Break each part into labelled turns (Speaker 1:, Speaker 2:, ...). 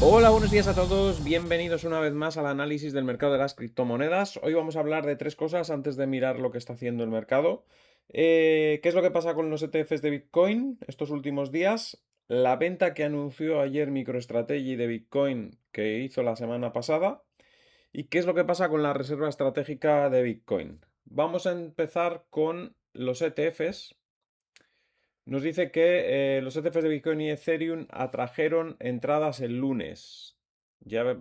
Speaker 1: Hola, buenos días a todos. Bienvenidos una vez más al análisis del mercado de las criptomonedas. Hoy vamos a hablar de tres cosas antes de mirar lo que está haciendo el mercado. ¿Qué es lo que pasa con los ETFs de Bitcoin estos últimos días? La venta que anunció ayer MicroStrategy de Bitcoin que hizo la semana pasada. ¿Y qué es lo que pasa con la reserva estratégica de Bitcoin? Vamos a empezar con los ETFs. Nos dice que los ETFs de Bitcoin y Ethereum atrajeron entradas el lunes. Ya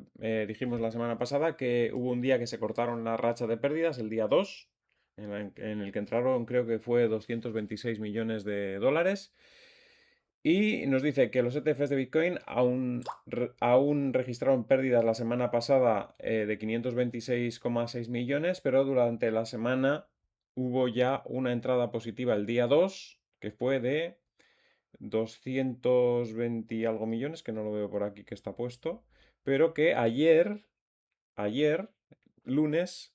Speaker 1: dijimos la semana pasada que hubo un día que se cortaron la racha de pérdidas, el día 2, en el que entraron creo que fue 226 millones de dólares. Y nos dice que los ETFs de Bitcoin aún registraron pérdidas la semana pasada de 526,6 millones, pero durante la semana hubo ya una entrada positiva el día 2 que fue de 220 y algo millones, que no lo veo por aquí que está puesto, pero que ayer, lunes,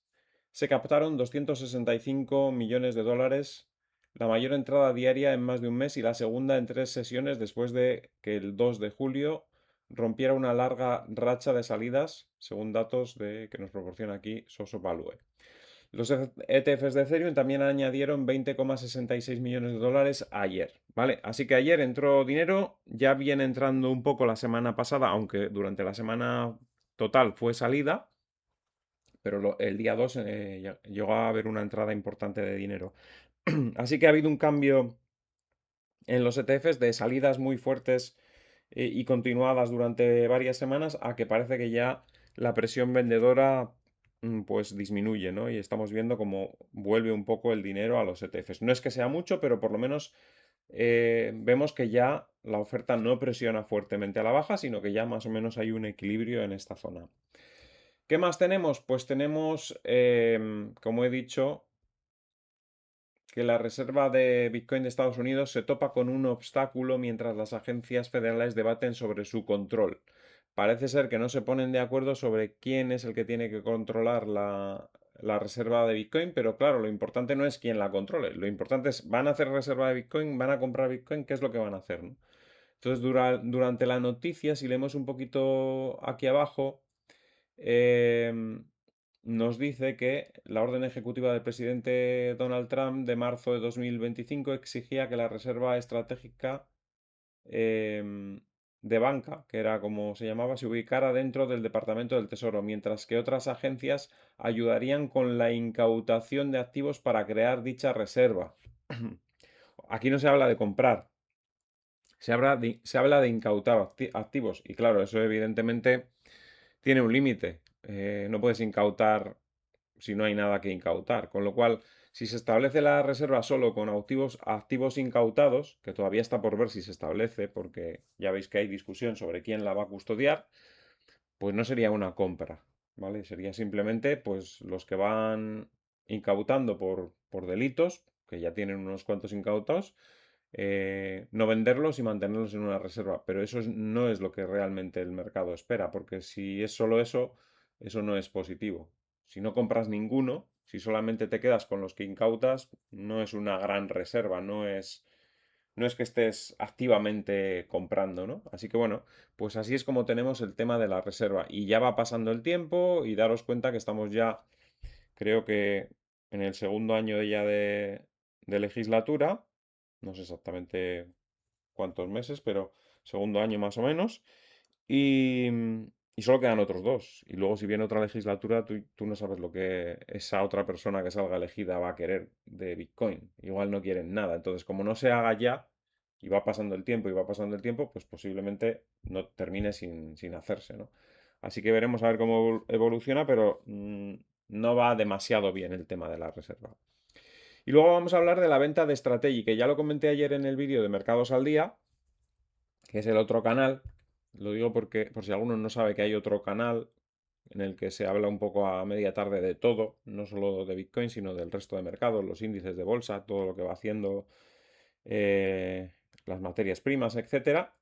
Speaker 1: se captaron 265 millones de dólares, la mayor entrada diaria en más de un mes y la segunda en 3 sesiones después de que el 2 de julio rompiera una larga racha de salidas, según datos que nos proporciona aquí Soso Value. Los ETFs de Ethereum también añadieron 20,66 millones de dólares ayer, ¿vale? Así que ayer entró dinero, ya viene entrando un poco la semana pasada, aunque durante la semana total fue salida, pero el día 2 llegó a haber una entrada importante de dinero. Así que ha habido un cambio en los ETFs de salidas muy fuertes y continuadas durante varias semanas a que parece que ya la presión vendedora pues disminuye, ¿no? Y estamos viendo cómo vuelve un poco el dinero a los ETFs. No es que sea mucho, pero por lo menos vemos que ya la oferta no presiona fuertemente a la baja, sino que ya más o menos hay un equilibrio en esta zona. ¿Qué más tenemos? Pues tenemos, como he dicho, que la reserva de Bitcoin de Estados Unidos se topa con un obstáculo mientras las agencias federales debaten sobre su control. Parece ser que no se ponen de acuerdo sobre quién es el que tiene que controlar la reserva de Bitcoin, pero claro, lo importante no es quién la controle, lo importante es, ¿van a hacer reserva de Bitcoin? ¿Van a comprar Bitcoin? ¿Qué es lo que van a hacer, no? Entonces, durante la noticia, si leemos un poquito aquí abajo, nos dice que la orden ejecutiva del presidente Donald Trump de marzo de 2025 exigía que la reserva estratégica em, de banca, que era como se llamaba, se ubicara dentro del Departamento del Tesoro, mientras que otras agencias ayudarían con la incautación de activos para crear dicha reserva. Aquí no se habla de comprar, se habla de incautar activos. Y claro, eso evidentemente tiene un límite. No puedes incautar si no hay nada que incautar. Con lo cual, si se establece la reserva solo con activos incautados, que todavía está por ver si se establece, porque ya veis que hay discusión sobre quién la va a custodiar, pues no sería una compra, ¿vale? Sería simplemente pues los que van incautando por delitos, que ya tienen unos cuantos incautados, no venderlos y mantenerlos en una reserva. Pero eso no es lo que realmente el mercado espera, porque si es solo eso, eso no es positivo. Si no compras ninguno, si solamente te quedas con los que incautas, no es una gran reserva, no es que estés activamente comprando, ¿no? Así que bueno, pues así es como tenemos el tema de la reserva. Y ya va pasando el tiempo y daros cuenta que estamos ya, creo que en el segundo año de legislatura, no sé exactamente cuántos meses, pero segundo año más o menos. Y, y solo quedan otros dos. Y luego si viene otra legislatura, tú no sabes lo que esa otra persona que salga elegida va a querer de Bitcoin. Igual no quieren nada. Entonces, como no se haga ya, y va pasando el tiempo y va pasando el tiempo, pues posiblemente no termine sin hacerse, ¿no? Así que veremos a ver cómo evoluciona, pero no va demasiado bien el tema de la reserva. Y luego vamos a hablar de la venta de Strategy, que ya lo comenté ayer en el vídeo de Mercados al Día, que es el otro canal. Lo digo porque, por si alguno no sabe que hay otro canal en el que se habla un poco a media tarde de todo, no solo de Bitcoin, sino del resto de mercados, los índices de bolsa, todo lo que va haciendo las materias primas, etcétera.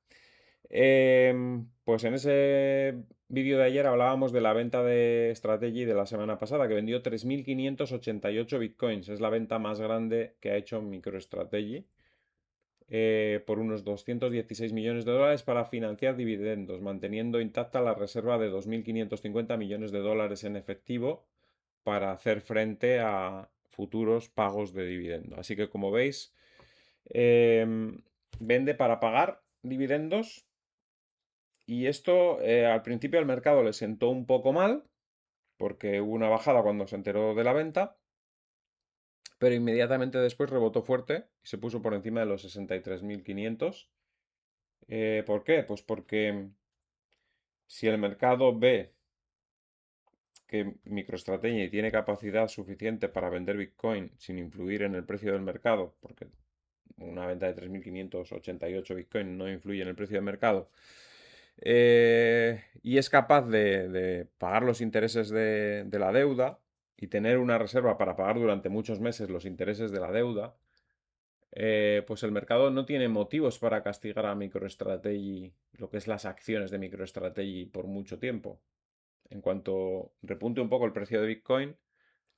Speaker 1: Pues en ese vídeo de ayer hablábamos de la venta de Strategy de la semana pasada, que vendió 3.588 bitcoins. Es la venta más grande que ha hecho MicroStrategy por unos 216 millones de dólares para financiar dividendos, manteniendo intacta la reserva de 2.550 millones de dólares en efectivo para hacer frente a futuros pagos de dividendo. Así que, como veis, vende para pagar dividendos, y esto al principio al mercado le sentó un poco mal porque hubo una bajada cuando se enteró de la venta, pero inmediatamente después rebotó fuerte y se puso por encima de los 63.500. ¿Por qué? Pues porque si el mercado ve que MicroStrategy tiene capacidad suficiente para vender Bitcoin sin influir en el precio del mercado, porque una venta de 3.588 Bitcoin no influye en el precio del mercado, y es capaz de pagar los intereses de la deuda y tener una reserva para pagar durante muchos meses los intereses de la deuda, pues el mercado no tiene motivos para castigar a MicroStrategy, lo que es las acciones de MicroStrategy, por mucho tiempo. En cuanto repunte un poco el precio de Bitcoin,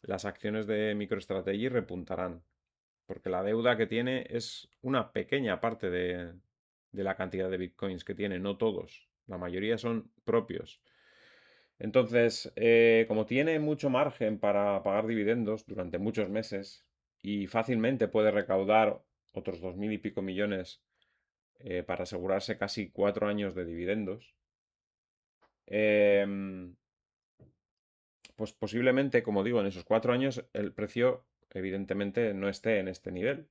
Speaker 1: las acciones de MicroStrategy repuntarán, porque la deuda que tiene es una pequeña parte de la cantidad de Bitcoins que tiene, no todos. La mayoría son propios. Entonces, como tiene mucho margen para pagar dividendos durante muchos meses y fácilmente puede recaudar otros 2.000 y pico millones para asegurarse casi 4 años de dividendos, em, pues posiblemente, como digo, en esos 4 años el precio evidentemente no esté en este nivel.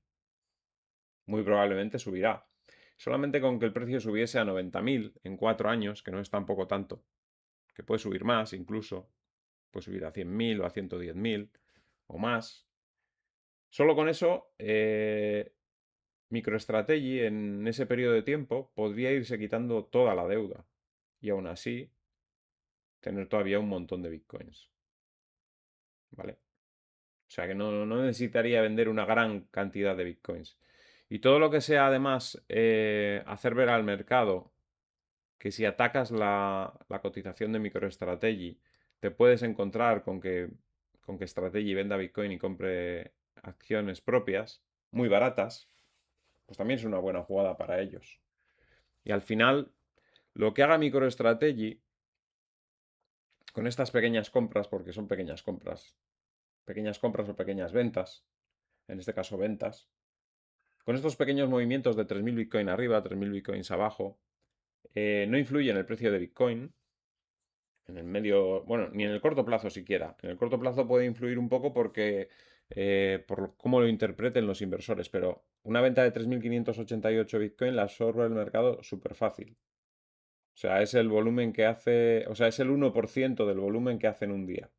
Speaker 1: Muy probablemente subirá. Solamente con que el precio subiese a 90.000 en 4 años, que no es tampoco tanto, que puede subir más incluso, puede subir a 100.000 o a 110.000 o más. Solo con eso, MicroStrategy en ese periodo de tiempo podría irse quitando toda la deuda y aún así tener todavía un montón de Bitcoins. ¿Vale? O sea que no necesitaría vender una gran cantidad de Bitcoins. Y todo lo que sea además hacer ver al mercado que si atacas la cotización de MicroStrategy, te puedes encontrar con que Strategy venda Bitcoin y compre acciones propias, muy baratas, pues también es una buena jugada para ellos. Y al final, lo que haga MicroStrategy con estas pequeñas compras o pequeñas ventas, en este caso ventas, con estos pequeños movimientos de 3.000 Bitcoin arriba, 3.000 Bitcoins abajo, no influye en el precio de Bitcoin, en el medio, bueno, ni en el corto plazo siquiera. En el corto plazo puede influir un poco porque, por cómo lo interpreten los inversores, pero una venta de 3.588 Bitcoin la absorbe el mercado súper fácil. O sea, es el volumen que hace, o sea, es el 1% del volumen que hace en un día.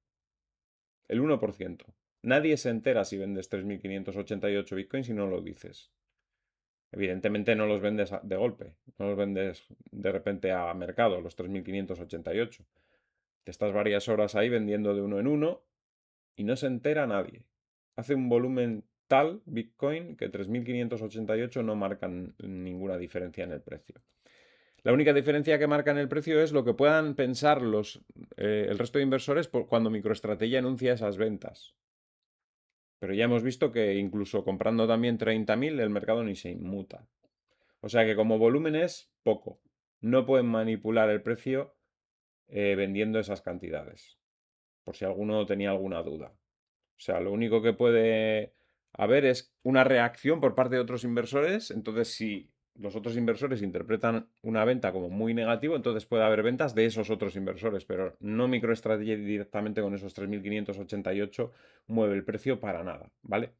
Speaker 1: El 1%. Nadie se entera si vendes 3.588 Bitcoins si no lo dices. Evidentemente no los vendes de golpe, no los vendes de repente a mercado, los 3.588. Te estás varias horas ahí vendiendo de uno en uno y no se entera nadie. Hace un volumen tal Bitcoin que 3.588 no marcan ninguna diferencia en el precio. La única diferencia que marca en el precio es lo que puedan pensar el resto de inversores cuando MicroStrategy anuncia esas ventas. Pero ya hemos visto que incluso comprando también 30.000 el mercado ni se inmuta. O sea que como volumen es poco. No pueden manipular el precio vendiendo esas cantidades. Por si alguno tenía alguna duda. O sea, lo único que puede haber es una reacción por parte de otros inversores. Entonces, si los otros inversores interpretan una venta como muy negativo, entonces puede haber ventas de esos otros inversores. Pero no MicroStrategy directamente con esos 3.588 mueve el precio para nada, ¿vale?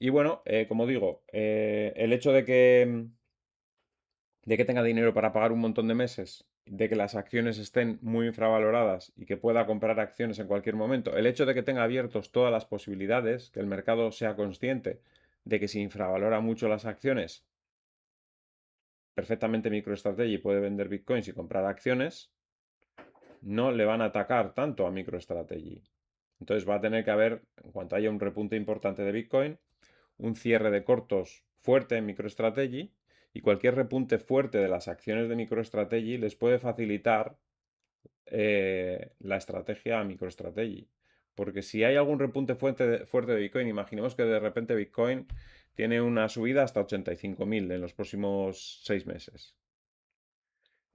Speaker 1: Y bueno, como digo, el hecho de que tenga dinero para pagar un montón de meses, de que las acciones estén muy infravaloradas y que pueda comprar acciones en cualquier momento, el hecho de que tenga abiertos todas las posibilidades, que el mercado sea consciente de que si infravalora mucho las acciones, perfectamente MicroStrategy puede vender bitcoins y comprar acciones, no le van a atacar tanto a MicroStrategy. Entonces va a tener que haber, en cuanto haya un repunte importante de Bitcoin, un cierre de cortos fuerte en MicroStrategy, y cualquier repunte fuerte de las acciones de MicroStrategy les puede facilitar la estrategia a MicroStrategy. Porque si hay algún repunte fuerte de Bitcoin, imaginemos que de repente Bitcoin tiene una subida hasta 85.000 en los próximos 6 meses.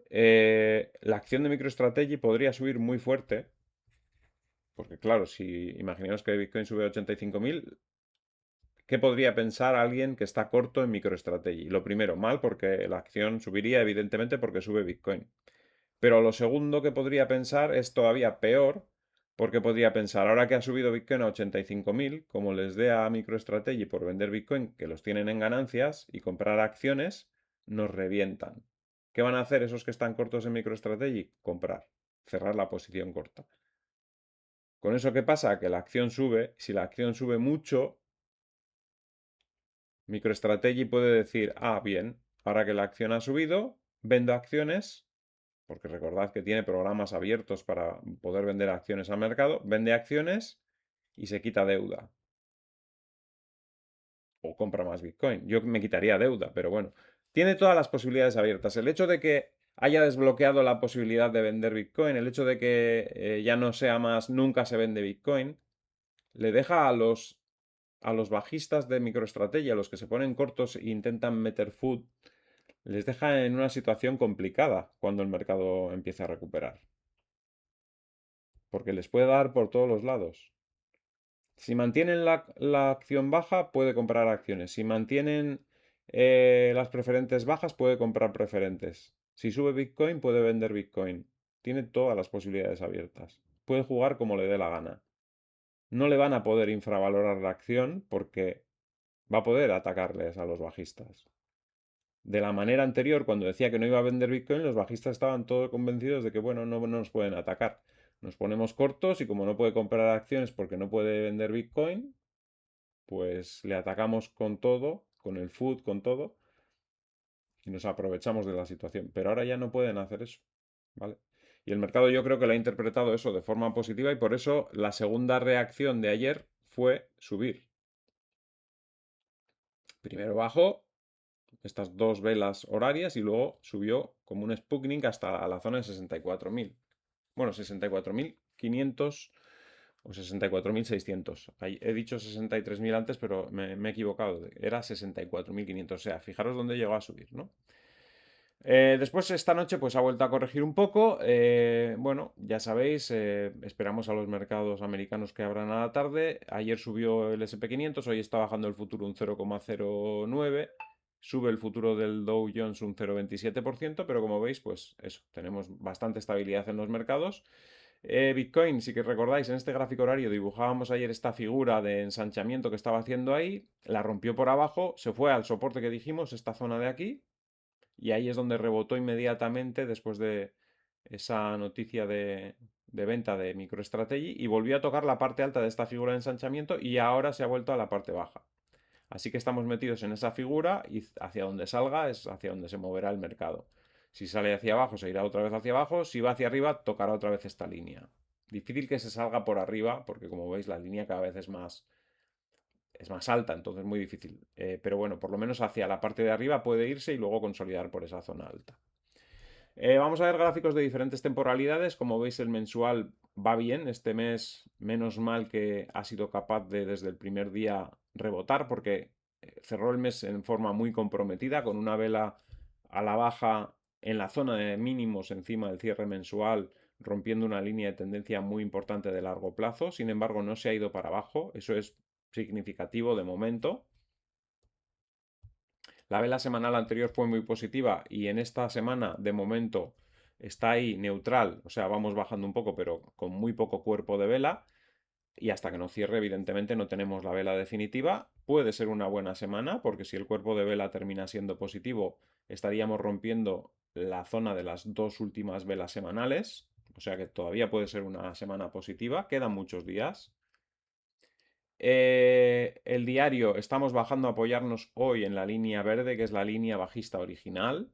Speaker 1: La acción de MicroStrategy podría subir muy fuerte, porque claro, si imaginemos que Bitcoin sube a 85.000, ¿qué podría pensar alguien que está corto en MicroStrategy? Lo primero, mal, porque la acción subiría, evidentemente, porque sube Bitcoin. Pero lo segundo que podría pensar es todavía peor, porque podría pensar, ahora que ha subido Bitcoin a 85.000, como les dé a MicroStrategy por vender Bitcoin, que los tienen en ganancias, y comprar acciones, nos revientan. ¿Qué van a hacer esos que están cortos en MicroStrategy? Comprar, cerrar la posición corta. ¿Con eso qué pasa? Que la acción sube. Si la acción sube mucho, MicroStrategy puede decir, ah, bien, ahora que la acción ha subido, vendo acciones, porque recordad que tiene programas abiertos para poder vender acciones al mercado, vende acciones y se quita deuda. O compra más Bitcoin. Yo me quitaría deuda, pero bueno, tiene todas las posibilidades abiertas. El hecho de que haya desbloqueado la posibilidad de vender Bitcoin, el hecho de que ya no sea más, nunca se vende Bitcoin, le deja a los bajistas de MicroStrategy, a los que se ponen cortos e intentan meter food, les deja en una situación complicada cuando el mercado empieza a recuperar. Porque les puede dar por todos los lados. Si mantienen la acción baja, puede comprar acciones. Si mantienen las preferentes bajas, puede comprar preferentes. Si sube Bitcoin, puede vender Bitcoin. Tiene todas las posibilidades abiertas. Puede jugar como le dé la gana. No le van a poder infravalorar la acción porque va a poder atacarles a los bajistas. De la manera anterior, cuando decía que no iba a vender Bitcoin, los bajistas estaban todos convencidos de que, bueno, no nos pueden atacar. Nos ponemos cortos y como no puede comprar acciones porque no puede vender Bitcoin, pues le atacamos con todo, con el food, con todo, y nos aprovechamos de la situación. Pero ahora ya no pueden hacer eso, ¿vale? Y el mercado yo creo que lo ha interpretado eso de forma positiva y por eso la segunda reacción de ayer fue subir. Primero bajó estas dos velas horarias y luego subió como un Sputnik hasta la zona de 64.000. Bueno, 64.500 o 64.600. He dicho 63.000 antes, pero me he equivocado. Era 64.500. O sea, fijaros dónde llegó a subir, ¿no? Después esta noche pues ha vuelto a corregir un poco. Bueno, ya sabéis, esperamos a los mercados americanos que abran a la tarde. Ayer subió el SP 500, hoy está bajando el futuro un 0,09. Sube el futuro del Dow Jones un 0,27%, pero como veis, pues eso, tenemos bastante estabilidad en los mercados. Bitcoin, si que recordáis, en este gráfico horario dibujábamos ayer esta figura de ensanchamiento que estaba haciendo ahí, la rompió por abajo, se fue al soporte que dijimos, esta zona de aquí, y ahí es donde rebotó inmediatamente después de esa noticia de venta de MicroStrategy y volvió a tocar la parte alta de esta figura de ensanchamiento y ahora se ha vuelto a la parte baja. Así que estamos metidos en esa figura y hacia donde salga es hacia donde se moverá el mercado. Si sale hacia abajo, se irá otra vez hacia abajo. Si va hacia arriba, tocará otra vez esta línea. Difícil que se salga por arriba, porque como veis, la línea cada vez es más alta, entonces muy difícil. Pero bueno, por lo menos hacia la parte de arriba puede irse y luego consolidar por esa zona alta. Vamos a ver gráficos de diferentes temporalidades. Como veis, el mensual va bien. Este mes, menos mal que ha sido capaz de desde el primer día rebotar porque cerró el mes en forma muy comprometida con una vela a la baja en la zona de mínimos encima del cierre mensual, rompiendo una línea de tendencia muy importante de largo plazo. Sin embargo, no se ha ido para abajo. Eso es significativo de momento. La vela semanal anterior fue muy positiva y en esta semana, de momento, está ahí neutral, o sea, vamos bajando un poco, pero con muy poco cuerpo de vela. Y hasta que no cierre, evidentemente, no tenemos la vela definitiva. Puede ser una buena semana, porque si el cuerpo de vela termina siendo positivo, estaríamos rompiendo la zona de las dos últimas velas semanales. O sea que todavía puede ser una semana positiva. Quedan muchos días. El diario, estamos bajando a apoyarnos hoy en la línea verde, que es la línea bajista original.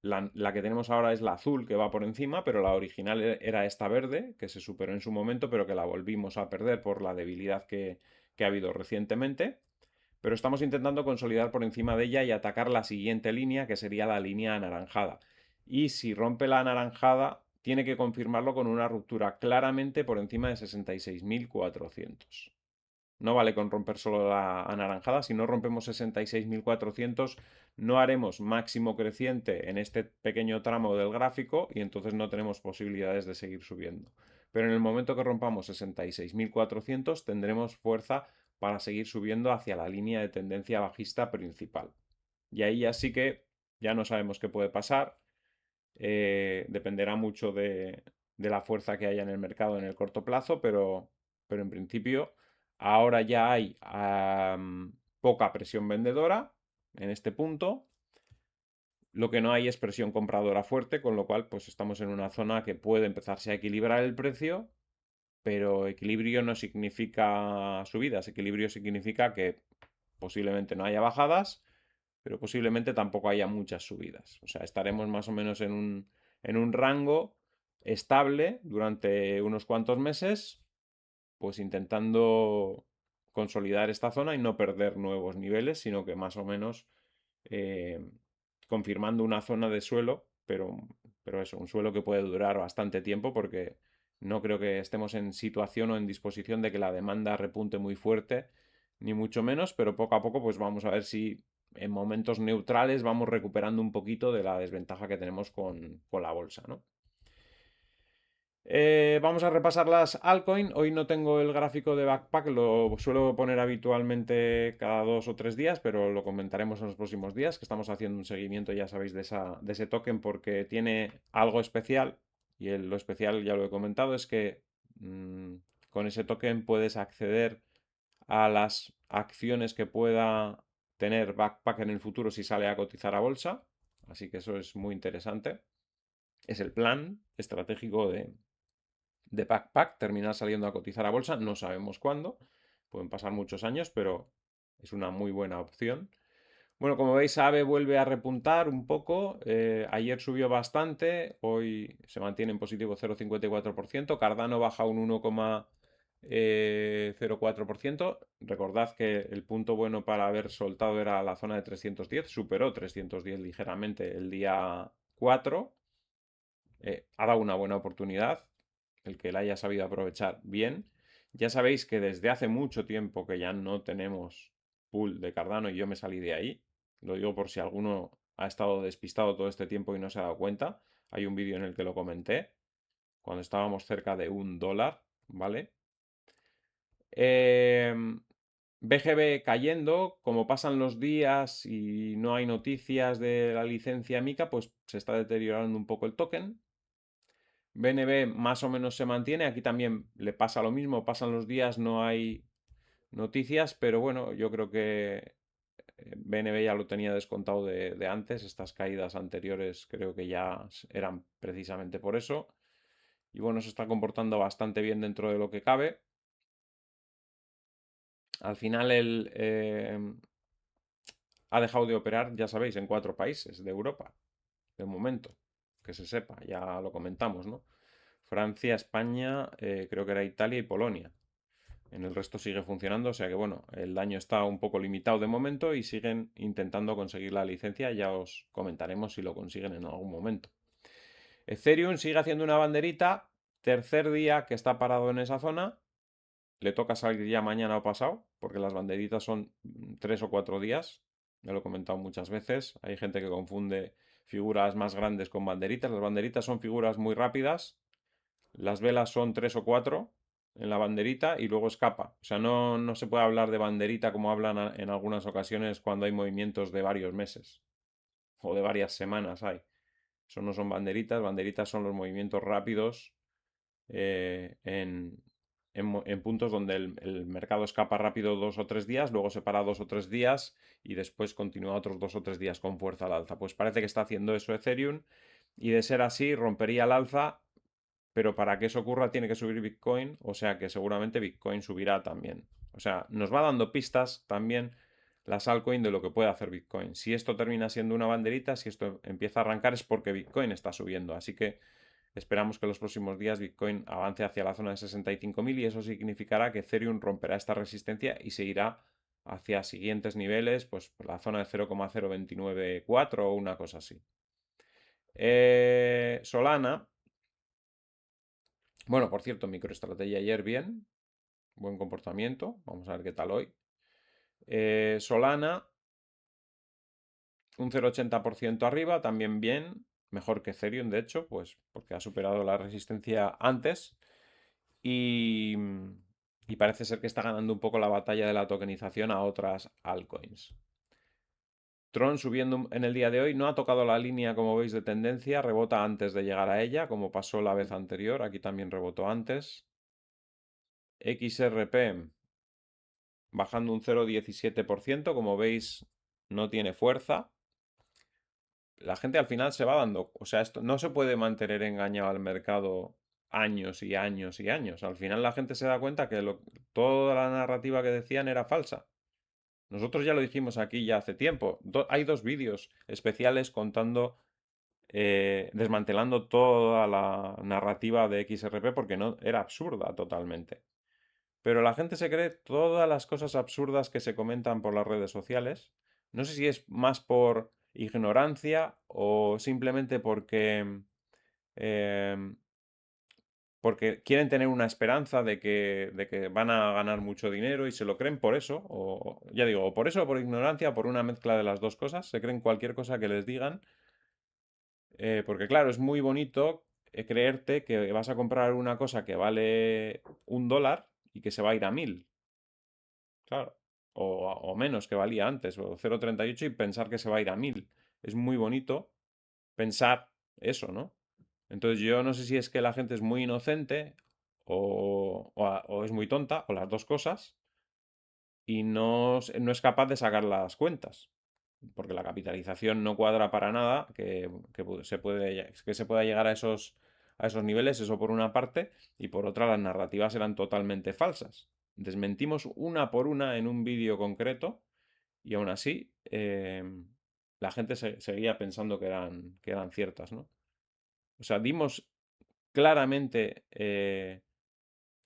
Speaker 1: La que tenemos ahora es la azul, que va por encima, pero la original era esta verde, que se superó en su momento, pero que la volvimos a perder por la debilidad que ha habido recientemente. Pero estamos intentando consolidar por encima de ella y atacar la siguiente línea, que sería la línea anaranjada. Y si rompe la anaranjada, tiene que confirmarlo con una ruptura claramente por encima de 66.400. No vale con romper solo la anaranjada. Si no rompemos 66.400, no haremos máximo creciente en este pequeño tramo del gráfico y entonces no tenemos posibilidades de seguir subiendo. Pero en el momento que rompamos 66.400 tendremos fuerza para seguir subiendo hacia la línea de tendencia bajista principal. Y ahí ya sí que ya no sabemos qué puede pasar. Dependerá mucho de la fuerza que haya en el mercado en el corto plazo, pero en principio ahora ya hay poca presión vendedora en este punto. Lo que no hay es presión compradora fuerte, con lo cual pues estamos en una zona que puede empezarse a equilibrar el precio, pero equilibrio no significa subidas, equilibrio significa que posiblemente no haya bajadas, pero posiblemente tampoco haya muchas subidas. O sea, estaremos más o menos en un rango estable durante unos cuantos meses, pues intentando consolidar esta zona y no perder nuevos niveles, sino que más o menos eh, confirmando una zona de suelo, pero eso, un suelo que puede durar bastante tiempo porque no creo que estemos en situación o en disposición de que la demanda repunte muy fuerte, ni mucho menos, pero poco a poco pues vamos a ver si en momentos neutrales vamos recuperando un poquito de la desventaja que tenemos con la bolsa, ¿no? Vamos a repasar las altcoins. Hoy no tengo el gráfico de Backpack, lo suelo poner habitualmente cada 2 o 3 días, pero lo comentaremos en los próximos días, que estamos haciendo un seguimiento, ya sabéis, de ese token porque tiene algo especial. Y lo especial, ya lo he comentado, es que con ese token puedes acceder a las acciones que pueda tener Backpack en el futuro si sale a cotizar a bolsa. Así que eso es muy interesante. Es el plan estratégico de Backpack terminar saliendo a cotizar a bolsa. No sabemos cuándo, pueden pasar muchos años, pero es una muy buena opción. Bueno, como veis, AVE vuelve a repuntar un poco. Ayer subió bastante, hoy se mantiene en positivo 0,54%. Cardano baja un 1,04%. Recordad que el punto bueno para haber soltado era la zona de 310, superó 310 ligeramente el día 4. Ha dado una buena oportunidad, el que la haya sabido aprovechar bien. Ya sabéis que desde hace mucho tiempo que ya no tenemos pool de Cardano y yo me salí de ahí. Lo digo por si alguno ha estado despistado todo este tiempo y no se ha dado cuenta. Hay un vídeo en el que lo comenté, cuando estábamos cerca de $1, ¿vale? BGB cayendo, como pasan los días y no hay noticias de la licencia MiCA, pues se está deteriorando un poco el token. BNB más o menos se mantiene, aquí también le pasa lo mismo, pasan los días, no hay noticias, pero bueno, yo creo que BNB ya lo tenía descontado de antes, estas caídas anteriores creo que ya eran precisamente por eso, y bueno, se está comportando bastante bien dentro de lo que cabe. Al final ha dejado de operar, ya sabéis, en 4 países de Europa, de momento, que se sepa, ya lo comentamos, ¿no? Francia, España, creo que era Italia y Polonia. En el resto sigue funcionando, o sea que bueno, el daño está un poco limitado de momento y siguen intentando conseguir la licencia. Ya os comentaremos si lo consiguen en algún momento. Ethereum sigue haciendo una banderita. Tercer día que está parado en esa zona. Le toca salir ya mañana o pasado, porque las banderitas son 3 o 4 días. Ya lo he comentado muchas veces. Hay gente que confunde figuras más grandes con banderitas. Las banderitas son figuras muy rápidas. Las velas son 3 o 4 en la banderita y luego escapa. O sea, no se puede hablar de banderita como hablan en algunas ocasiones cuando hay movimientos de varios meses o de varias semanas hay. Eso no son banderitas, banderitas son los movimientos rápidos en puntos donde el mercado escapa rápido 2 o 3 días, luego se para 2 o 3 días y después continúa otros 2 o 3 días con fuerza al alza. Pues parece que está haciendo eso Ethereum y de ser así rompería el alza, pero para que eso ocurra tiene que subir Bitcoin, o sea que seguramente Bitcoin subirá también. O sea, nos va dando pistas también las altcoins de lo que puede hacer Bitcoin. Si esto termina siendo una banderita, si esto empieza a arrancar es porque Bitcoin está subiendo. Así que esperamos que en los próximos días Bitcoin avance hacia la zona de 65.000 y eso significará que Ethereum romperá esta resistencia y se irá hacia siguientes niveles, pues por la zona de 0,0294 o una cosa así. Solana, bueno, por cierto, MicroStrategy ayer bien, buen comportamiento. Vamos a ver qué tal hoy. Solana, un 0,80% arriba, también bien, mejor que Ethereum, de hecho, pues porque ha superado la resistencia antes y, y parece ser que está ganando un poco la batalla de la tokenización a otras altcoins. Tron subiendo en el día de hoy, no ha tocado la línea, como veis, de tendencia, rebota antes de llegar a ella, como pasó la vez anterior, aquí también rebotó antes. XRP bajando un 0,17%, como veis, no tiene fuerza. La gente al final se va dando, o sea, esto no se puede mantener engañado al mercado años y años y años. Al final la gente se da cuenta que toda la narrativa que decían era falsa. Nosotros ya lo dijimos aquí ya hace tiempo. Hay dos vídeos especiales contando, desmantelando toda la narrativa de XRP porque no era absurda totalmente. Pero la gente se cree todas las cosas absurdas que se comentan por las redes sociales. No sé si es más por ignorancia o simplemente em, porque quieren tener una esperanza de que van a ganar mucho dinero y se lo creen por eso, o ya digo, o por eso o por ignorancia, o por una mezcla de las dos cosas, se creen cualquier cosa que les digan, porque claro, es muy bonito creerte que vas a comprar una cosa que vale $1 y que se va a ir a 1000. Claro. O menos que valía antes, o 0,38 y pensar que se va a ir a 1000. Es muy bonito pensar eso, ¿no? Entonces yo no sé si es que la gente es muy inocente o es muy tonta, o las dos cosas, y no es capaz de sacar las cuentas. Porque la capitalización no cuadra para nada, que se pueda llegar a esos niveles, eso por una parte, y por otra las narrativas eran totalmente falsas. Desmentimos una por una en un vídeo concreto y aún así la gente seguía pensando que eran ciertas, ¿no? O sea, dimos claramente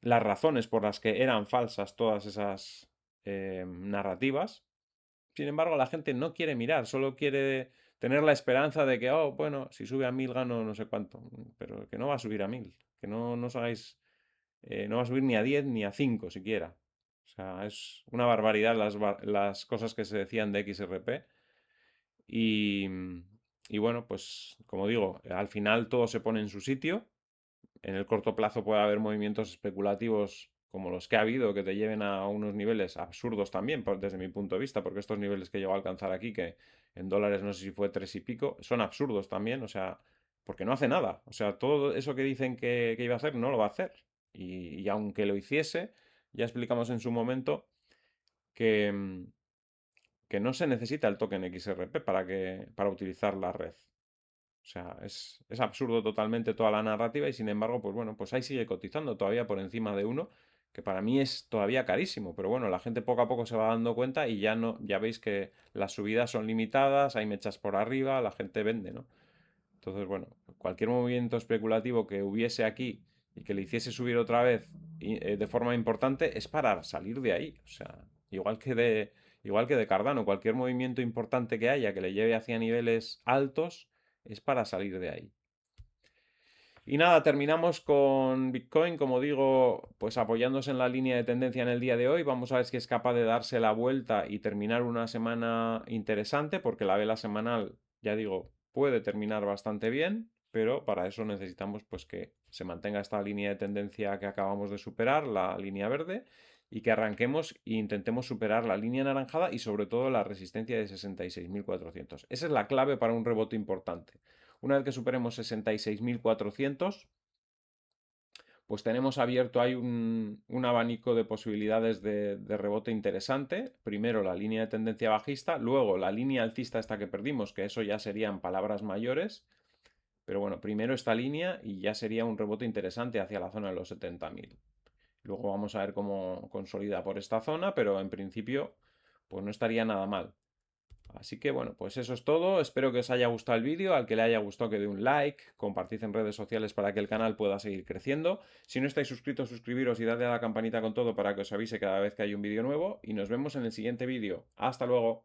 Speaker 1: las razones por las que eran falsas todas esas narrativas. Sin embargo, la gente no quiere mirar, solo quiere tener la esperanza de que, oh, bueno, si sube a 1000 gano no sé cuánto, pero que no va a subir a 1000, que no os hagáis, no va a subir ni a 10 ni a 5 siquiera. O sea, es una barbaridad las cosas que se decían de XRP. Y, y bueno, pues como digo, al final todo se pone en su sitio. En el corto plazo puede haber movimientos especulativos como los que ha habido, que te lleven a unos niveles absurdos también, desde mi punto de vista, porque estos niveles que llegó a alcanzar aquí, que en dólares no sé si fue 3 y pico, son absurdos también, o sea, porque no hace nada. O sea, todo eso que dicen que iba a hacer, no lo va a hacer. Y aunque lo hiciese, ya explicamos en su momento que, que no se necesita el token XRP para utilizar la red. O sea, es absurdo totalmente toda la narrativa y sin embargo, pues bueno, pues ahí sigue cotizando todavía por encima de uno, que para mí es todavía carísimo, pero bueno, la gente poco a poco se va dando cuenta y ya no, ya veis que las subidas son limitadas, hay mechas por arriba, la gente vende, ¿no? Entonces, bueno, cualquier movimiento especulativo que hubiese aquí y que le hiciese subir otra vez de forma importante es para salir de ahí. O sea, igual que de Cardano, cualquier movimiento importante que haya que le lleve hacia niveles altos es para salir de ahí. Y nada, terminamos con Bitcoin, como digo, pues apoyándose en la línea de tendencia en el día de hoy. Vamos a ver si es capaz de darse la vuelta y terminar una semana interesante, porque la vela semanal, ya digo, puede terminar bastante bien, pero para eso necesitamos pues que se mantenga esta línea de tendencia que acabamos de superar, la línea verde, y que arranquemos e intentemos superar la línea anaranjada y sobre todo la resistencia de 66.400. Esa es la clave para un rebote importante. Una vez que superemos 66.400, pues tenemos abierto ahí un abanico de posibilidades de rebote interesante. Primero la línea de tendencia bajista, luego la línea alcista esta que perdimos, que eso ya serían palabras mayores. Pero bueno, primero esta línea y ya sería un rebote interesante hacia la zona de los 70.000. Luego vamos a ver cómo consolida por esta zona, pero en principio pues no estaría nada mal. Así que bueno, pues eso es todo. Espero que os haya gustado el vídeo. Al que le haya gustado que dé un like, compartid en redes sociales para que el canal pueda seguir creciendo. Si no estáis suscritos, suscribiros y dadle a la campanita con todo para que os avise cada vez que hay un vídeo nuevo. Y nos vemos en el siguiente vídeo. Hasta luego.